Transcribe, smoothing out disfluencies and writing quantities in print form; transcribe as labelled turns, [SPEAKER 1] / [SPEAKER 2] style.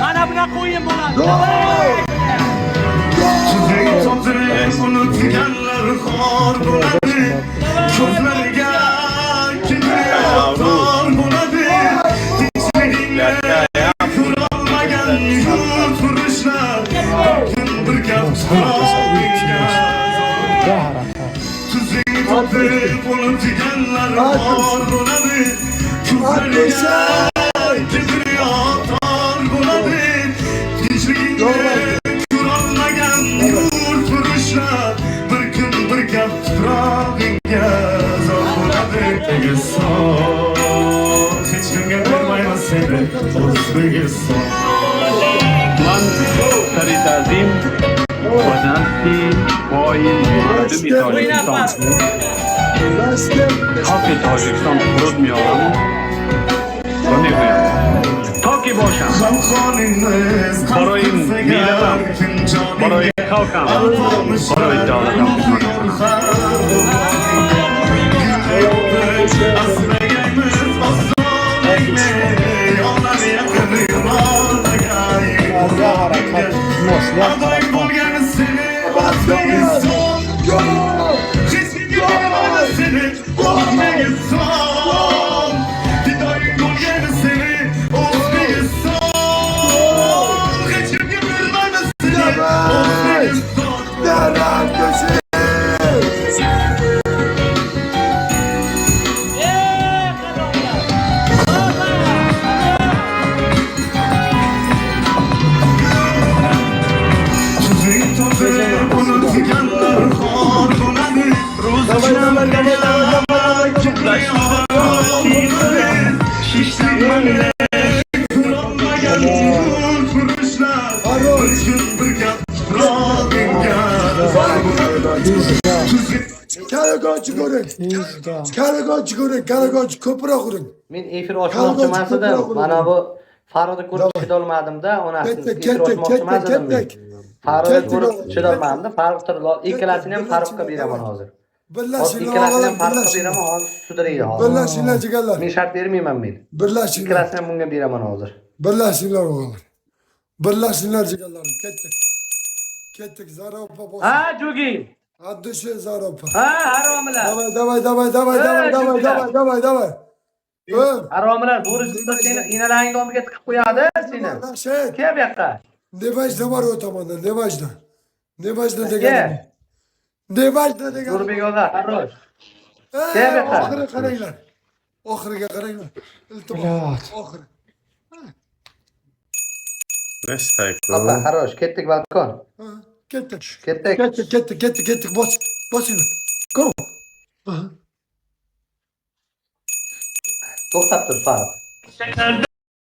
[SPEAKER 1] Mana bunaqa o'yin bo'ladi.
[SPEAKER 2] Unutganlar xor bo'ladi. Ko'zlariga kibriyotor bo'ladi. Tinchligingga ko'rolmagan yurt urushlar. Bir gap tuzing topib unutganlar xor bo'ladi. Ko'zlariga kibriyotor bo'ladi. Tinchligingga ko'rolmagan yurt urushlar. Bir kun bir gap tuprog'ingga zor bo'ladi. Hech kimga bermayman seni o'zbekga son.
[SPEAKER 3] سری تعظیم بازنستی باید تاجیکستان خاک تاجیکستان فرود میارم و میگویم تا که باشم برای میلتم برای خاکم برای دولتم
[SPEAKER 2] Aday bo'lgani seni o'zbekga son. Hech kimga bermayman seni o'zbekga son. Fidoying bo'lgani seni o'zbekga son. Hech kimga bermayman seni o'zbekga son. Unutganlar xor bo'ladi.
[SPEAKER 4] Karakoç görün. Karakoç görün. Karakoç ko'proq uring.
[SPEAKER 5] Men efir ochmoqchi emas edim. Mana bu Farhodni ko'rib chidolmadim-da, onasini efir ochmoqchi emas edim. Farhodni ko'rib chidolmadim-da. Farhod ikkalasini ham Farhodga beraman hozir. Ikkalasini ham Farhodga beraman hozir sudraydi hozir.
[SPEAKER 4] Birlashinglar jigarlar.
[SPEAKER 5] Men shart bermayman men.
[SPEAKER 4] Birlashinglar.
[SPEAKER 5] Ikkalasini ham bunga beraman hozir.
[SPEAKER 4] Birlashinglar o'g'illar. Birlashinglar jigarlarim. Ketdik. Ketdik Zaropa bosh.
[SPEAKER 5] Ha, Jogi.
[SPEAKER 4] Addushi Zaropa.
[SPEAKER 5] Ha, haromilar.
[SPEAKER 4] Давай.
[SPEAKER 5] Haromilar, bo'rishda seni inalangni oldiga tiqib qo'yadi seni. Kel bu yoqqa.
[SPEAKER 4] Nevajda bor o tomonda, Nevajda. Nevajda degan. Nevajda degan.
[SPEAKER 5] Nurbek og'a, harosh. Kel bu yoqqa.
[SPEAKER 4] Oxiri qaranglar. Oxiriga qaranglar. Iltimos. Oxiri.
[SPEAKER 5] Opa, harosh, ketdik balkon.
[SPEAKER 4] Ketdik.
[SPEAKER 5] Ketdik.
[SPEAKER 4] Bosinglar. Go.
[SPEAKER 5] To'xtab tur, Farhod.